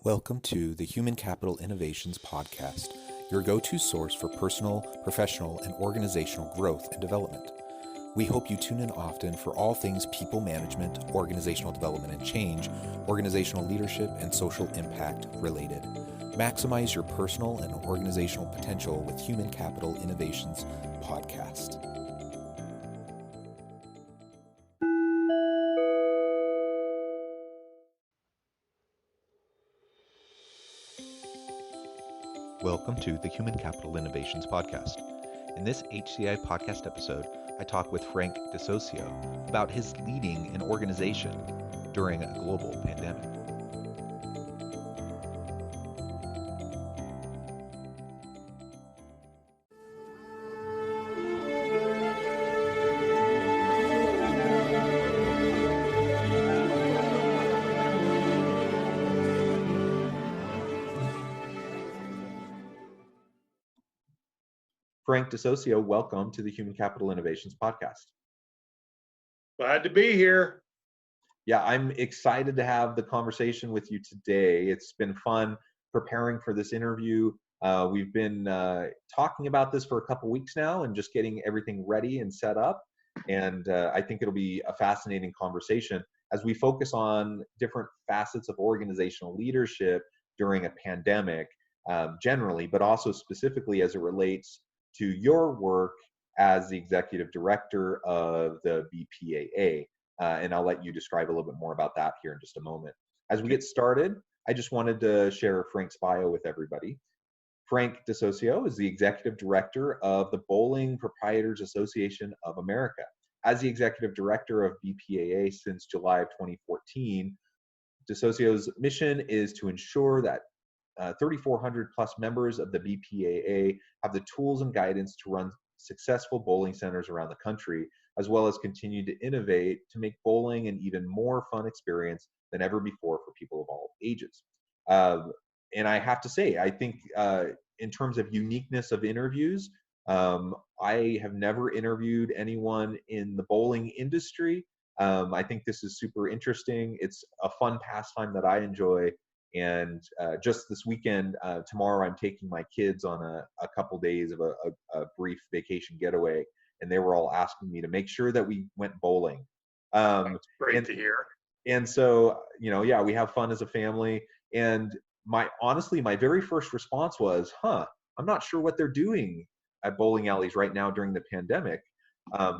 Welcome to the Human Capital Innovations Podcast, your go-to source for personal, professional, and organizational growth and development. We hope you tune in often for all things people management, organizational development and change, organizational leadership, and social impact related. Maximize your personal and organizational potential with Human Capital Innovations Podcast. Welcome to the Human Capital Innovations Podcast. In this HCI podcast episode, I talk with Frank DeSocio about his leading an organization during a global pandemic. Frank DeSocio, welcome to the Human Capital Innovations Podcast. Glad to be here. Yeah, I'm excited to have the conversation with you today. It's been fun preparing for this interview. We've been talking about this for a couple weeks now and just getting everything ready and set up. And I think it'll be a fascinating conversation as we focus on different facets of organizational leadership during a pandemic generally, but also specifically as it relates to your work as the executive director of the BPAA. And I'll let you describe a little bit more about that here in just a moment. As we get started, I just wanted to share Frank's bio with everybody. Frank DeSocio is the executive director of the Bowling Proprietors Association of America. As the executive director of BPAA since July of 2014, DeSocio's mission is to ensure that 3,400 plus members of the BPAA have the tools and guidance to run successful bowling centers around the country, as well as continue to innovate to make bowling an even more fun experience than ever before for people of all ages. And I have to say, I think in terms of uniqueness of interviews, I have never interviewed anyone in the bowling industry. I think this is super interesting. It's a fun pastime that I enjoy. And just this weekend, tomorrow, I'm taking my kids on a couple days of a brief vacation getaway, and they were all asking me to make sure that we went bowling. That's great to hear. And so, yeah, we have fun as a family. And honestly, my very first response was, I'm not sure what they're doing at bowling alleys right now during the pandemic.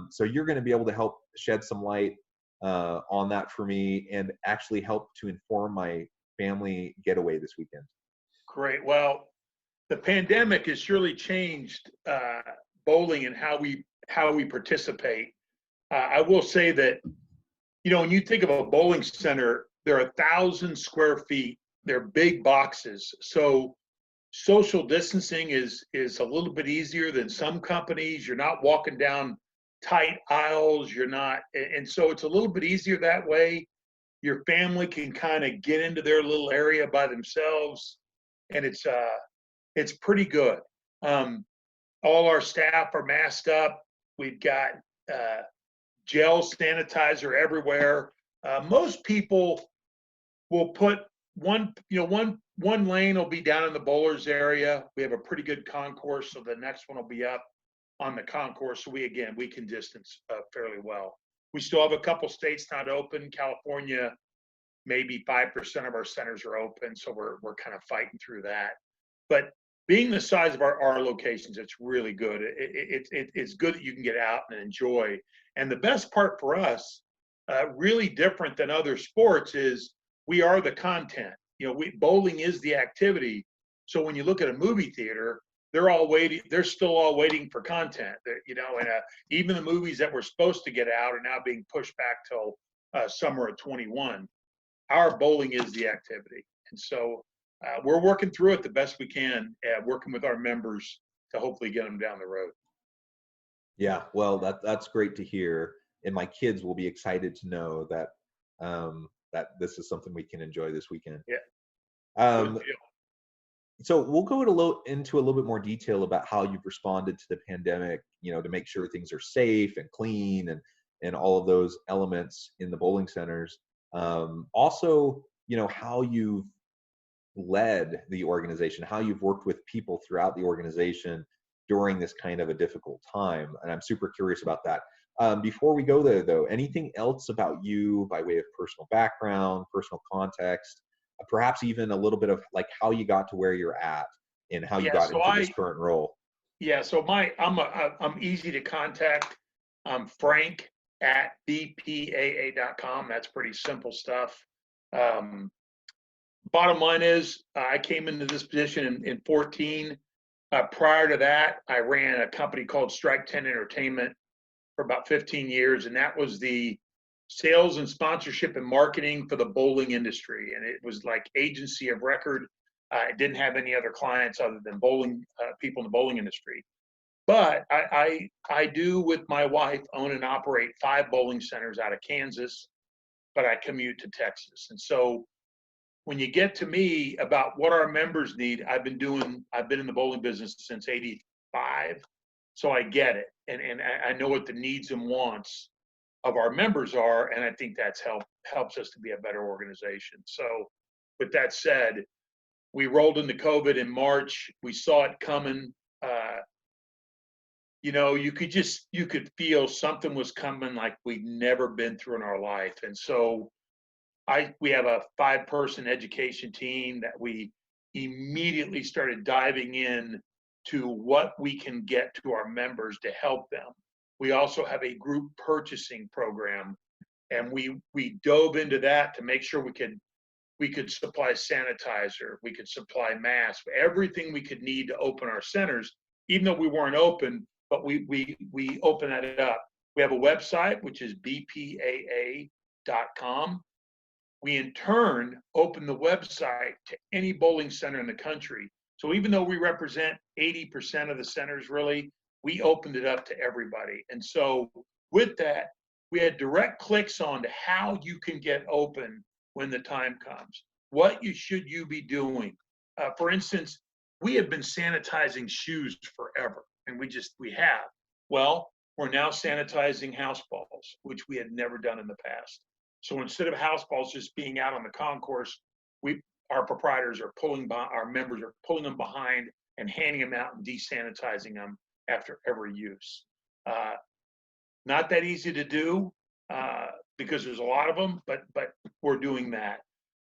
So you're going to be able to help shed some light on that for me and actually help to inform my family getaway this weekend. Great. Well, the pandemic has surely changed bowling and how we participate. I will say that, when you think of a bowling center, they're 1,000 square feet. They're big boxes. So social distancing is a little bit easier than some companies. You're not walking down tight aisles. And so it's a little bit easier that way. Your family can kind of get into their little area by themselves, and it's pretty good. All our staff are masked up. We've got gel sanitizer everywhere. Most people will put one lane will be down in the bowlers area. We have a pretty good concourse, so the next one will be up on the concourse. So we can distance fairly well. We still have a couple states not open. California, maybe 5% of our centers are open, so we're kind of fighting through that. But being the size of our locations, it's really good. It's good that you can get out and enjoy. And the best part for us, really different than other sports, is we are the content. Bowling is the activity. So when you look at a movie theater, they're still all waiting for content, and even the movies that were supposed to get out are now being pushed back till summer of 21. Our bowling is the activity. And so we're working through it the best we can, working with our members to hopefully get them down the road. Yeah, well, that's great to hear. And my kids will be excited to know that that this is something we can enjoy this weekend. Yeah. So we'll go into a little bit more detail about how you've responded to the pandemic, to make sure things are safe and clean and all of those elements in the bowling centers. Also, how you've led the organization, how you've worked with people throughout the organization during this kind of a difficult time. And I'm super curious about that. Before we go there, though, anything else about you by way of personal background, personal context, perhaps even a little bit of like how you got to where you're at and how you Yeah, got so into this current role? I'm easy to contact. I'm Frank at bpaa.com. That's pretty simple stuff. Um, Bottom line is, I came into this position in 14. Prior to that, I ran a company called Strike 10 Entertainment for about 15 years, and that was the sales and sponsorship and marketing for the bowling industry. And it was like agency of record. I didn't have any other clients other than bowling people in the bowling industry. But I do, with my wife, own and operate 5 bowling centers out of Kansas, but I commute to Texas. And so when you get to me about what our members need, I've been in the bowling business since '85, so I get it, and I know what the needs and wants of our members are, and I think that's helps us to be a better organization. So, with that said, we rolled into COVID in March. We saw it coming. You could feel something was coming like we'd never been through in our life, and so we have a 5-person education team that we immediately started diving in to what we can get to our members to help them. We also have a group purchasing program, and we dove into that to make sure we could supply sanitizer, we could supply masks, everything we could need to open our centers, even though we weren't open, but we opened that up. We have a website, which is bpaa.com. We in turn open the website to any bowling center in the country. So even though we represent 80% of the centers, really, we opened it up to everybody. And so with that, we had direct clicks on to how you can get open when the time comes. What should you be doing? For instance, we have been sanitizing shoes forever, and we have. Well, we're now sanitizing house balls, which we had never done in the past. So instead of house balls just being out on the concourse, our proprietors are our members are pulling them behind and handing them out and desanitizing them after every use. Not that easy to do because there's a lot of them, but we're doing that.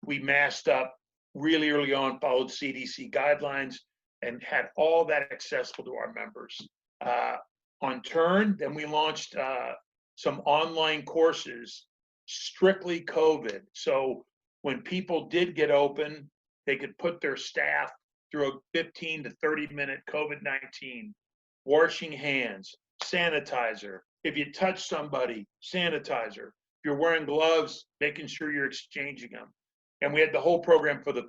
We masked up really early on, followed CDC guidelines, and had all that accessible to our members. On turn, then we launched some online courses strictly COVID. So when people did get open, they could put their staff through a 15 to 30-minute COVID-19, washing hands, sanitizer. If you touch somebody, sanitizer. If you're wearing gloves, making sure you're exchanging them. And we had the whole program for the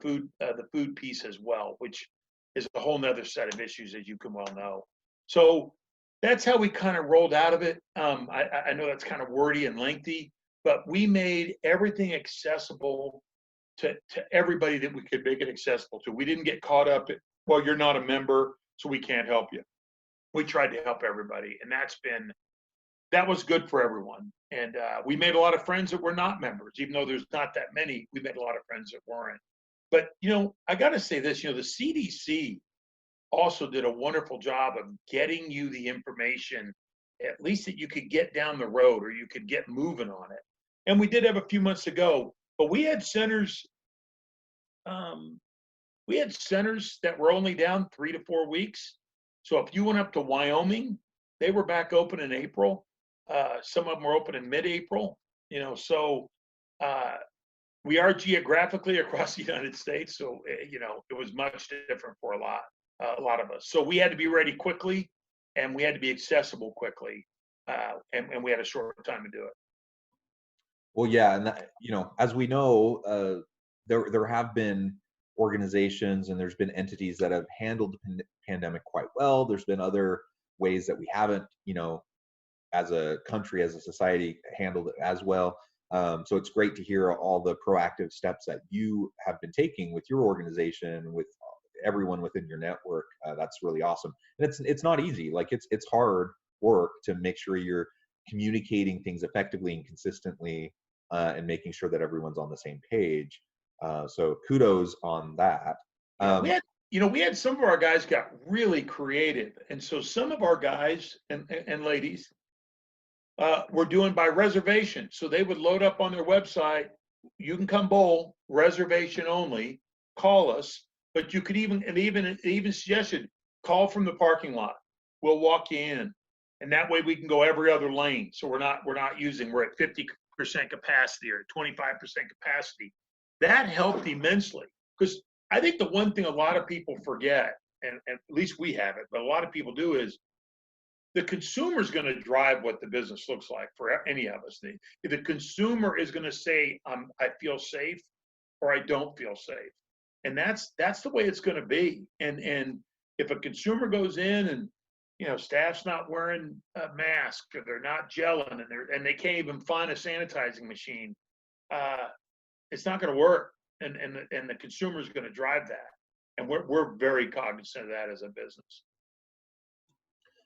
food piece as well, which is a whole nother set of issues, as you can well know. So that's how we kind of rolled out of it. I know that's kind of wordy and lengthy, but we made everything accessible to everybody that we could make it accessible to. We didn't get caught up in, well, you're not a member, so we can't help you. We tried to help everybody, and that was good for everyone. And we made a lot of friends that were not members, even though there's not that many. We made a lot of friends that weren't. But I got to say this: the CDC also did a wonderful job of getting you the information, at least that you could get down the road or you could get moving on it. And we did have a few months ago, but we had centers. We had centers that were only down 3 to 4 weeks. So if you went up to Wyoming, they were back open in April. Some of them were open in mid-April. So we are geographically across the United States. So it was much different for a lot of us. So we had to be ready quickly, and we had to be accessible quickly, and we had a short time to do it. Well, yeah, and as we know, there have been organizations and there's been entities that have handled the pandemic quite well. There's been other ways that we haven't, as a country, as a society, handled it as well. So it's great to hear all the proactive steps that you have been taking with your organization, with everyone within your network. That's really awesome. And it's not easy. Like it's hard work to make sure you're communicating things effectively and consistently, and making sure that everyone's on the same page. So kudos on that. Yeah, we had some of our guys got really creative, and so some of our guys and ladies were doing by reservation. So they would load up on their website, you can come bowl, reservation only, call us, but you could even suggested call from the parking lot. We'll walk you in. And that way we can go every other lane. So we're at 50% capacity or 25% capacity. That helped immensely, because I think the one thing a lot of people forget, and at least we have it, but a lot of people do, is the consumer is going to drive what the business looks like for any of us. The consumer is going to say, I feel safe or I don't feel safe. And that's the way it's going to be. And if a consumer goes in and, staff's not wearing a mask, or they're not gelling, and they can't even find a sanitizing machine, it's not going to work. And the consumer is going to drive that. And we're very cognizant of that as a business.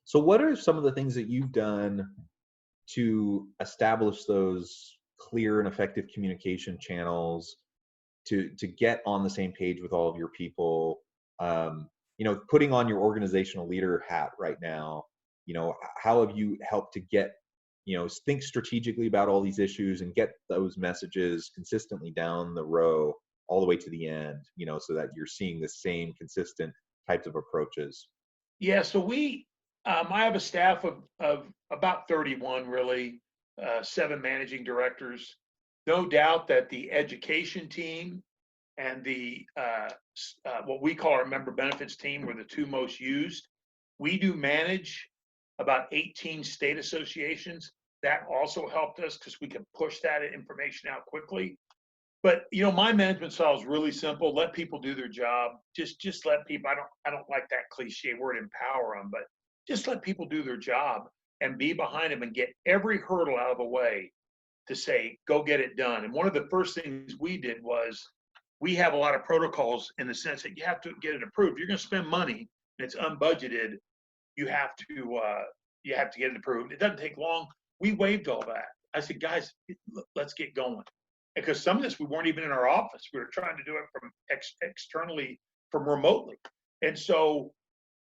So what are some of the things that you've done to establish those clear and effective communication channels to get on the same page with all of your people? Putting on your organizational leader hat right now, how have you helped to get, think strategically about all these issues and get those messages consistently down the row all the way to the end, so that you're seeing the same consistent types of approaches? Yeah, so I have a staff of about 31, really, 7 managing directors. No doubt that the education team and the what we call our member benefits team were the 2 most used. We do manage about 18 state associations. That also helped us because we can push that information out quickly. But my management style is really simple. Let people do their job. Just let people. I don't like that cliche word, empower them, but just let people do their job and be behind them and get every hurdle out of the way to say, go get it done. And one of the first things we did was, we have a lot of protocols in the sense that you have to get it approved. You're going to spend money and it's unbudgeted. You have to get it approved. It doesn't take long. We waived all that. I said, guys, let's get going. Because some of this, we weren't even in our office. We were trying to do it from externally, from remotely. And so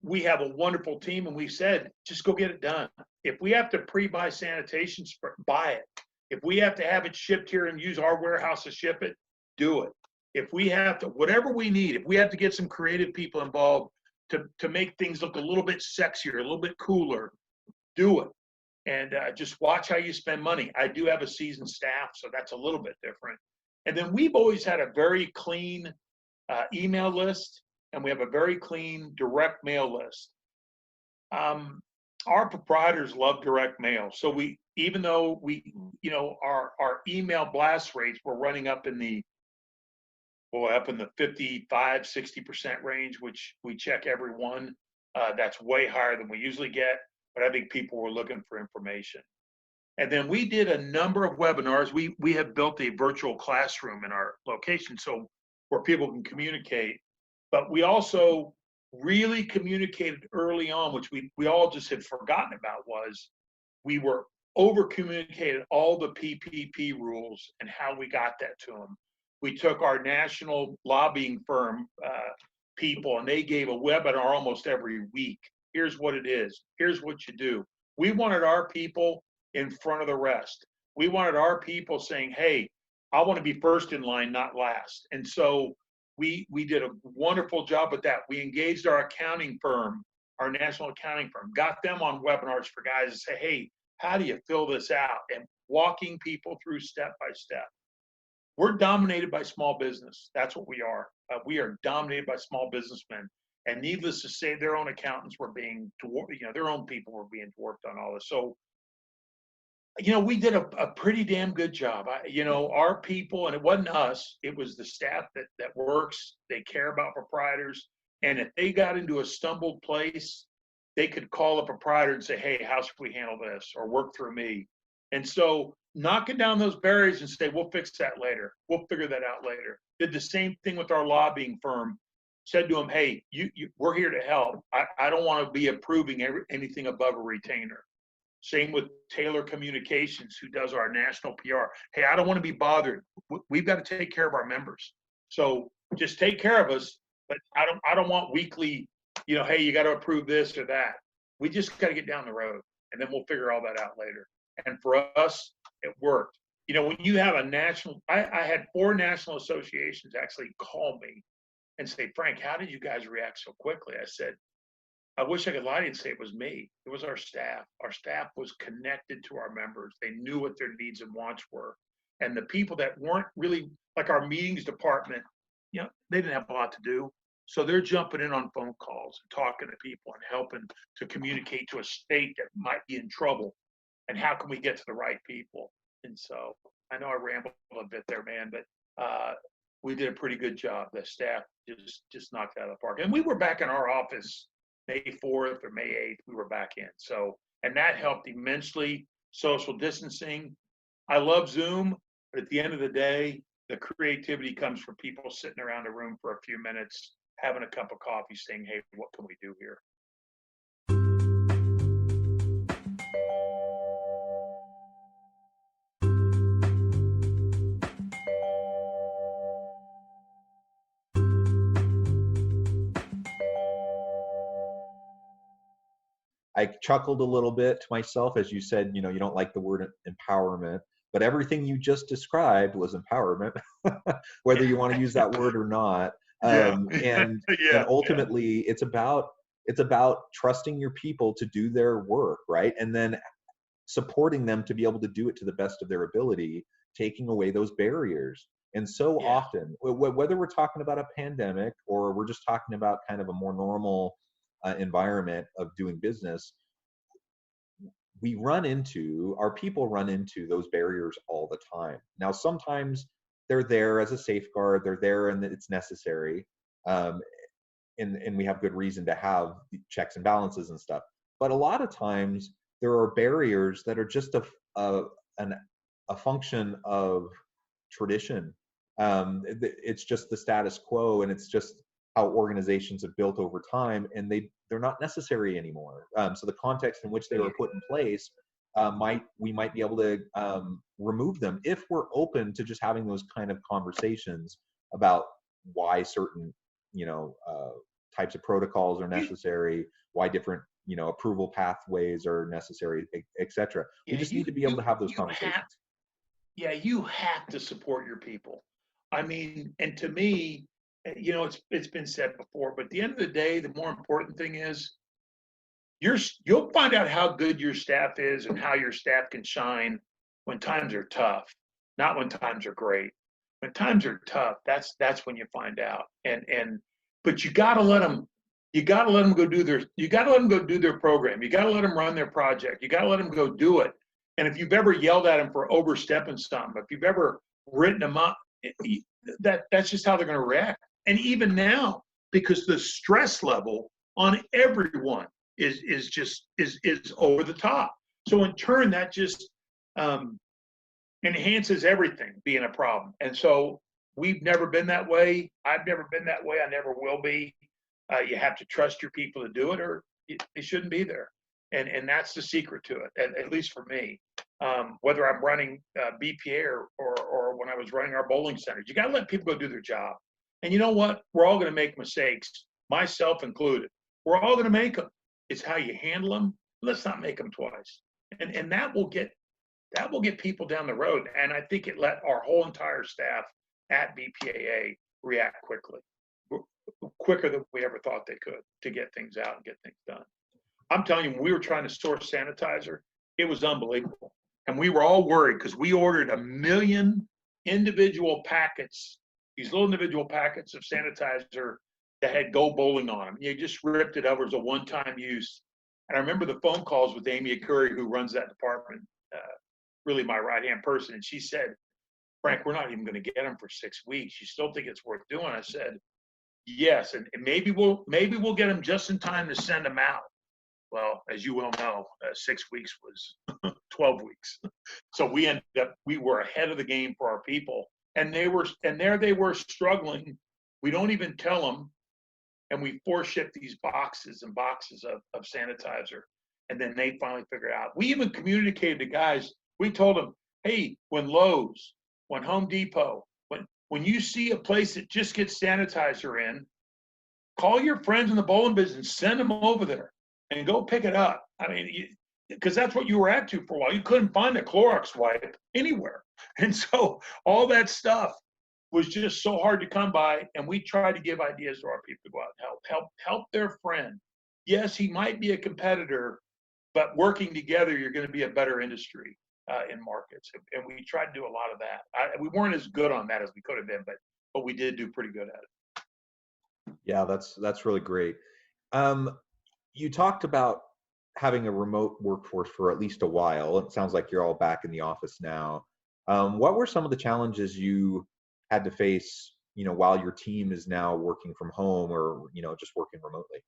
we have a wonderful team, and we said, just go get it done. If we have to pre-buy sanitation spray, buy it. If we have to have it shipped here and use our warehouse to ship it, do it. If we have to, whatever we need, if we have to get some creative people involved to make things look a little bit sexier, a little bit cooler, do it. And just watch how you spend money. I do have a seasoned staff, so that's a little bit different. And then we've always had a very clean email list, and we have a very clean direct mail list. Our proprietors love direct mail. So even though our email blast rates were running up in the 55, 60% range, which we check every one. That's way higher than we usually get, but I think people were looking for information. And then we did a number of webinars. We have built a virtual classroom in our location, so where people can communicate. But we also really communicated early on, which we all just had forgotten about, was we were over communicated all the PPP rules and how we got that to them. We took our national lobbying firm people, and they gave a webinar almost every week. Here's what it is. Here's what you do. We wanted our people in front of the rest. We wanted our people saying, hey, I want to be first in line, not last. And so we did a wonderful job with that. We engaged our accounting firm, our national accounting firm, got them on webinars for guys to say, hey, how do you fill this out? And walking people through step by step. We're dominated by small business. That's what we are. We are dominated by small businessmen. And needless to say, their own accountants were being dwarfed, their own people were being dwarfed on all this. So, we did a pretty damn good job. Our people, and it wasn't us, it was the staff that works. They care about proprietors. And if they got into a stumbled place, they could call a proprietor and say, hey, how should we handle this? Or work through me. And so knocking down those barriers and say, we'll fix that later. We'll figure that out later. Did the same thing with our lobbying firm. Said to them, hey, we're here to help. I don't want to be approving anything above a retainer. Same with Taylor Communications, who does our national PR. Hey, I don't want to be bothered. We've got to take care of our members. So just take care of us, but I don't want weekly, hey, you got to approve this or that. We just got to get down the road, and then we'll figure all that out later. And for us, it worked. When you have a national, I had 4 national associations actually call me and say, Frank, how did you guys react so quickly? I said, I wish I could lie to you and say it was me. It was our staff. Our staff was connected to our members. They knew what their needs and wants were. And the people that weren't really, like our meetings department, they didn't have a lot to do. So they're jumping in on phone calls and talking to people and helping to communicate to a state that might be in trouble. And how can we get to the right people? And so I know I rambled a bit there, man, but we did a pretty good job. The staff just knocked it out of the park. And we were back in our office May 4th or May 8th, we were back in. So, and that helped immensely. Social distancing. I love Zoom, but at the end of the day, the creativity comes from people sitting around a room for a few minutes, having a cup of coffee, saying, hey, what can we do here? I chuckled a little bit to myself as you said, you don't like the word empowerment, but everything you just described was empowerment, whether you want to use that word or not. Yeah. And Yeah. ultimately, it's about trusting your people to do their work, right? And then supporting them to be able to do it to the best of their ability, taking away those barriers. And so often, whether we're talking about a pandemic or we're just talking about kind of a more normal environment of doing business, our people run into those barriers all the time. Now, sometimes they're there as a safeguard, they're there and it's necessary. And we have good reason to have checks and balances and stuff. But a lot of times there are barriers that are just a function of tradition. It's just the status quo, and it's just how organizations have built over time, and they're not necessary anymore. So the context in which they were put in place, we might be able to remove them if we're open to just having those kind of conversations about why certain types of protocols are necessary, why different approval pathways are necessary, etc. We just need to be able to have those conversations. You have to support your people. I mean, and to me, it's been said before, but at the end of the day, the more important thing is you'll find out how good your staff is and how your staff can shine when times are tough, not when times are great. When times are tough, that's when you find out. But you got to let them go do their program. You got to let them run their project. You got to let them go do it. And if you've ever yelled at them for overstepping something, if you've ever written them up, that's just how they're going to react. And even now, because the stress level on everyone is over the top. So in turn, that just enhances everything being a problem. And so we've never been that way. I've never been that way. I never will be. You have to trust your people to do it, or they shouldn't be there. And that's the secret to it, at least for me. Whether I'm running BPA or when I was running our bowling centers, you got to let people go do their job. And you know what? We're all going to make mistakes, myself included. We're all going to make them. It's how you handle them. Let's not make them twice. And that will get people down the road. And I think it let our whole entire staff at BPAA react quicker than we ever thought they could, to get things out and get things done. I'm telling you, when we were trying to source sanitizer, it was unbelievable. And we were all worried because we ordered 1 million individual packets, these little individual packets of sanitizer that had Go Bowling on them. You just ripped it over as a one-time use. And I remember the phone calls with Amy Curry, who runs that department, really my right-hand person. And she said, Frank, we're not even going to get them for 6 weeks. You still think it's worth doing? I said, yes. And maybe we'll get them just in time to send them out. Well, as you well know, 6 weeks was 12 weeks. So we were ahead of the game for our people. And they were struggling. We don't even tell them. And we force ship these boxes and boxes of sanitizer. And then they finally figured it out. We even communicated to guys. We told them, hey, when Lowe's, when Home Depot, when when you see a place that just gets sanitizer in, call your friends in the bowling business, send them over there and go pick it up. I mean, because that's what you were at to for a while. You couldn't find a Clorox wipe anywhere. And so all that stuff was just so hard to come by. And we tried to give ideas to our people to go out and help their friend. Yes, he might be a competitor, but working together, you're going to be a better industry in markets. And we tried to do a lot of that. We weren't as good on that as we could have been, but we did do pretty good at it. Yeah, that's really great. You talked about having a remote workforce for at least a while. It sounds like you're all back in the office now. What were some of the challenges you had to face, while your team is now working from home or, just working remotely?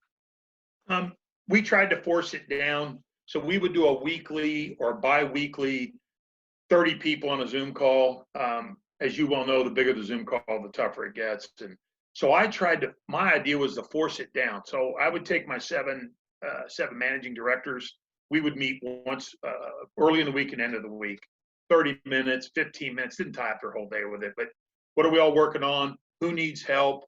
We tried to force it down. So we would do a weekly or bi-weekly 30 people on a Zoom call. As you well know, the bigger the Zoom call, the tougher it gets. And so my idea was to force it down. So I would take my seven managing directors. We would meet once early in the week and end of the week, 30 minutes, 15 minutes, didn't tie up their whole day with it. But what are we all working on? Who needs help?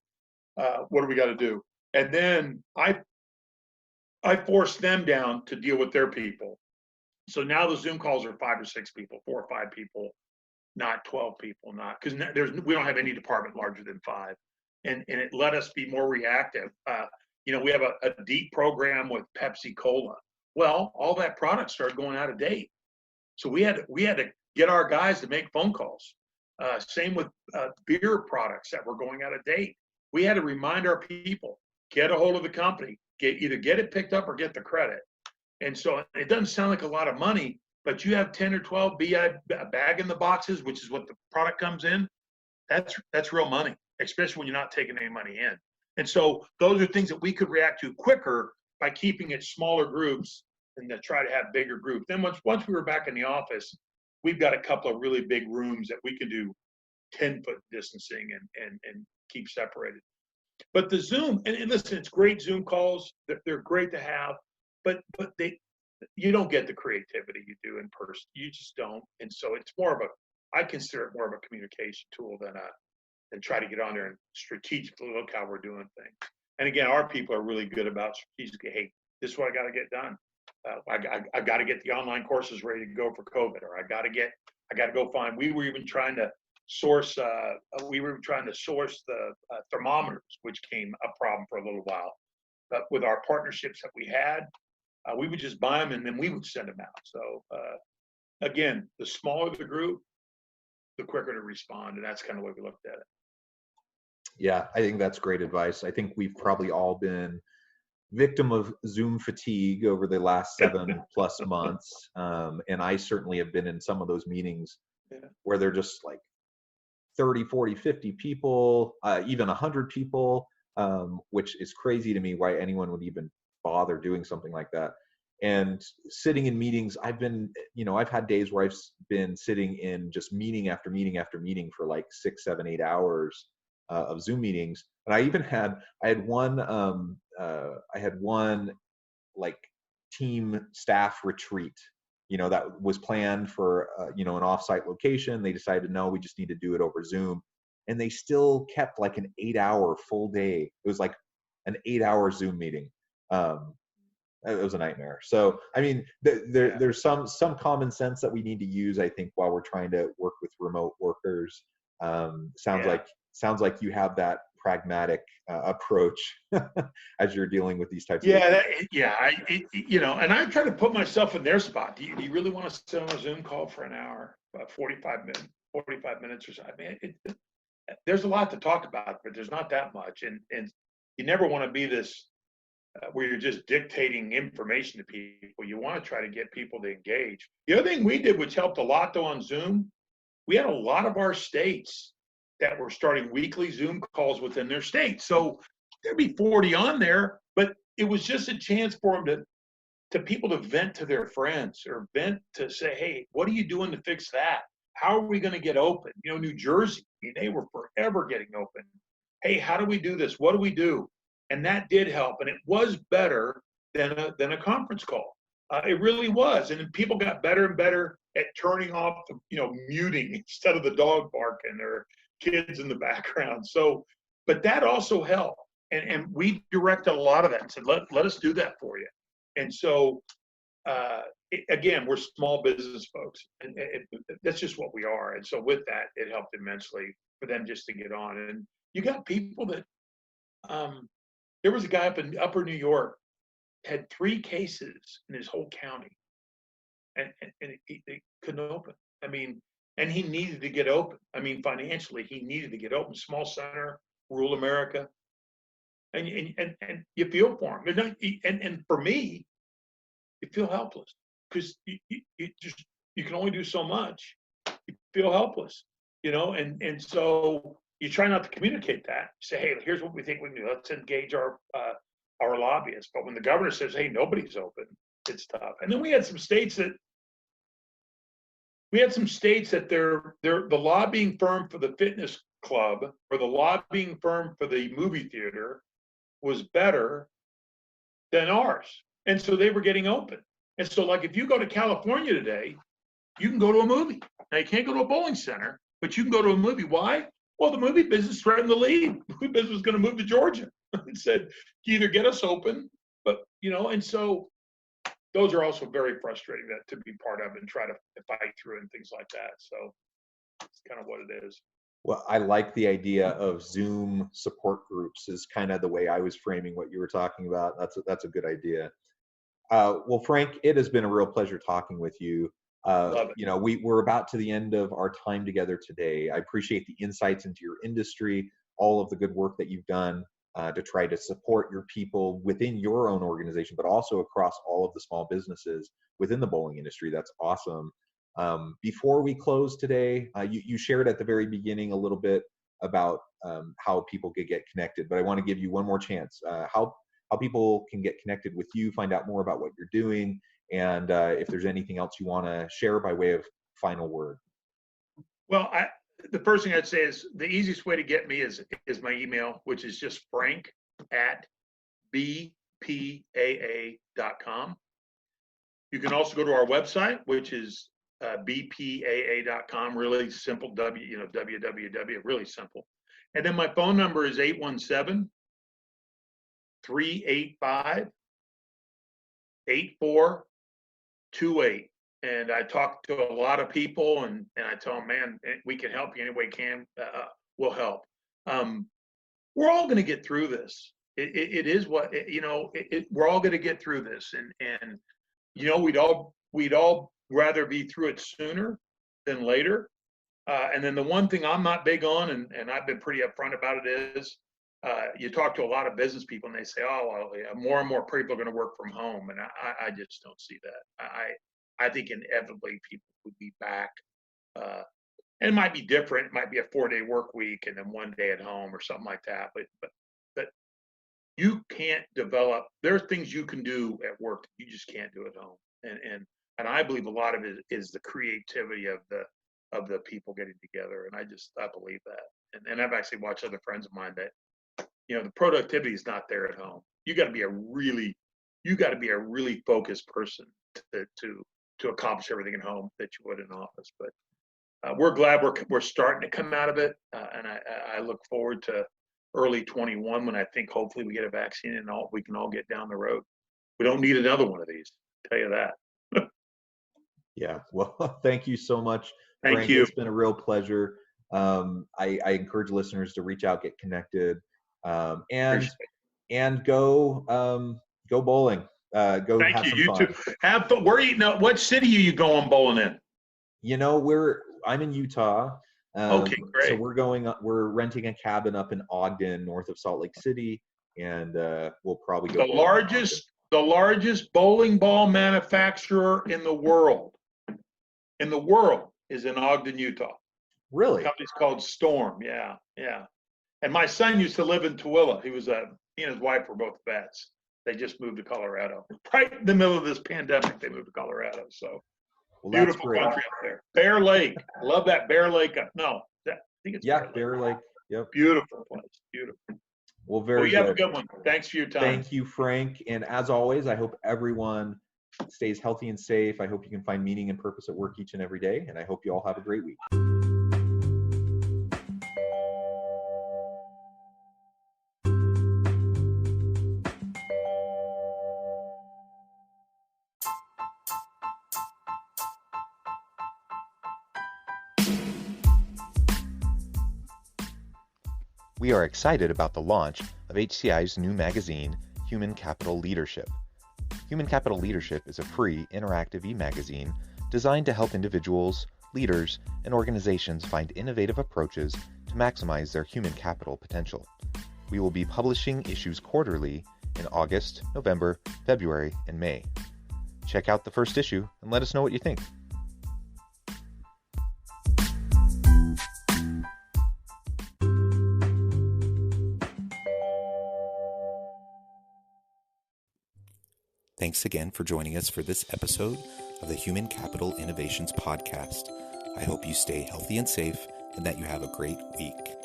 What do we got to do? And then I forced them down to deal with their people. So now the Zoom calls are 5 or 6 people, 4 or 5 people, not 12 people, because we don't have any department larger than 5. And it let us be more reactive. We have a deep program with Pepsi Cola. Well, all that product started going out of date. So we had to get our guys to make phone calls. Same with beer products that were going out of date. We had to remind our people, get a hold of the company, either get it picked up or get the credit. And so it doesn't sound like a lot of money, but you have 10 or 12 bag in the boxes, which is what the product comes in. That's real money, especially when you're not taking any money in. And so those are things that we could react to quicker by keeping it smaller groups than to try to have bigger groups. Then once we were back in the office, we've got a couple of really big rooms that we can do 10-foot distancing and keep separated. But the Zoom, and listen, it's great Zoom calls. They're great to have, but you don't get the creativity you do in person. You just don't. And so it's I consider it more of a communication tool than try to get on there and strategically look how we're doing things. And again, our people are really good about strategically, hey, this is what I got to get done. I got to get the online courses ready to go for COVID, or I got to go find. We were even trying to source the thermometers, which became a problem for a little while. But with our partnerships that we had, we would just buy them and then we would send them out. So again, the smaller the group, the quicker to respond, and that's kind of the way we looked at it. Yeah, I think that's great advice. I think we've probably all been victim of Zoom fatigue over the last 7+ months. And I certainly have been in some of those meetings where they're just like 30, 40, 50 people, even 100 people, which is crazy to me why anyone would even bother doing something like that. And sitting in meetings, I've had days where I've been sitting in just meeting after meeting after meeting for like 6, 7, 8 hours of Zoom meetings. And I had one like team staff retreat, that was planned for, an offsite location. They decided, no, we just need to do it over Zoom. And they still kept like an 8-hour full day. It was like an 8-hour Zoom meeting. It was a nightmare. So, I mean, there's some common sense that we need to use, I think, while we're trying to work with remote workers. Sounds like you have that pragmatic approach as you're dealing with these types of issues. And I try to put myself in their spot. Do you really want to sit on a Zoom call for an hour, 45 minutes or so? I mean, there's a lot to talk about, but there's not that much. And you never want to be this where you're just dictating information to people. You want to try to get people to engage. The other thing we did, which helped a lot though on Zoom, we had a lot of our states that were starting weekly Zoom calls within their state. So there'd be 40 on there, but it was just a chance for them to people to vent to their friends or vent to say, hey, what are you doing to fix that? How are we going to get open? New Jersey, I mean, they were forever getting open. Hey, how do we do this? What do we do? And that did help. And it was better than a conference call. It really was. And people got better and better at turning off, muting instead of the dog barking or, kids in the background. So, but that also helped. And we directed a lot of that and said, let us do that for you. And so, again, we're small business folks, and that's just what we are. And so with that, it helped immensely for them just to get on. And you got people that, there was a guy up in upper New York, had 3 cases in his whole county, and he couldn't open. I mean, and he needed to get open. I mean, financially, he needed to get open. Small center, rural America. And you feel for him. And for me, you feel helpless because you can only do so much. You feel helpless, and so you try not to communicate that. You say, hey, here's what we think we can do. Let's engage our lobbyists. But when the governor says, hey, nobody's open, it's tough. And then we had some states that they're the lobbying firm for the fitness club or the lobbying firm for the movie theater was better than ours. And so they were getting open. And so, like, if you go to California today, you can go to a movie. Now, you can't go to a bowling center, but you can go to a movie. Why? Well, the movie business threatened to leave. The movie business was going to move to Georgia. It said, either get us open, but, and so those are also very frustrating to be part of and try to fight through and things like that. So it's kind of what it is. Well, I like the idea of Zoom support groups is kind of the way I was framing what you were talking about. That's a good idea. Well, Frank, it has been a real pleasure talking with you. We're about to the end of our time together today. I appreciate the insights into your industry, all of the good work that you've done to try to support your people within your own organization, but also across all of the small businesses within the bowling industry. That's awesome. Before we close today, you shared at the very beginning a little bit about how people could get connected, but I want to give you one more chance. How people can get connected with you, find out more about what you're doing, and if there's anything else you want to share by way of final word. Well, the first thing I'd say is the easiest way to get me is my email, which is just frank@bpaa.com. You can also go to our website, which is bpaa.com, really simple, www, really simple. And then my phone number is 817-385-8428. And I talk to a lot of people and I tell them, man, we can help you any way we can. We'll help. We're all going to get through this. It is what, we're all going to get through this. And we'd all rather be through it sooner than later. And then the one thing I'm not big on, and I've been pretty upfront about it, is you talk to a lot of business people and they say, oh, well, yeah, more and more people are going to work from home. And I just don't see that. I think inevitably people would be back. And it might be different. It might be a 4-day work week and then 1 day at home or something like that. But you can't develop, there are things you can do at work that you just can't do at home. And I believe a lot of it is the creativity of the people getting together. And I believe that. And I've actually watched other friends of mine that, the productivity is not there at home. You got to be a really focused person to accomplish everything at home that you would in office. But we're glad we're starting to come out of it. And I look forward to early 21 when I think hopefully we get a vaccine and we can all get down the road. We don't need another one of these, I'll tell you that. Yeah, well, thank you so much, Thank Frank. you. It's been a real pleasure. I encourage listeners to reach out, get connected, and go bowling. Go Thank have you. some You fun. too. Have fun. What city are you going bowling in? I'm in Utah. Okay, great. So we're renting a cabin up in Ogden, north of Salt Lake City, and we'll probably go. The largest bowling ball manufacturer in the world is in Ogden, Utah. Really? The company's called Storm. Yeah. And my son used to live in Tooele. He and his wife were both vets. They just moved to Colorado. Right in the middle of this pandemic, they moved to Colorado. So beautiful country up there. Bear Lake. Love that Bear Lake. I think it's Bear Lake. Yep. Beautiful place. Beautiful. Well, you have a good one. Thanks for your time. Thank you, Frank. And as always, I hope everyone stays healthy and safe. I hope you can find meaning and purpose at work each and every day. And I hope you all have a great week. We are excited about the launch of HCI's new magazine, Human Capital Leadership. Human Capital Leadership is a free, interactive e-magazine designed to help individuals, leaders, and organizations find innovative approaches to maximize their human capital potential. We will be publishing issues quarterly in August, November, February, and May. Check out the first issue and let us know what you think. Thanks again for joining us for this episode of the Human Capital Innovations Podcast. I hope you stay healthy and safe and that you have a great week.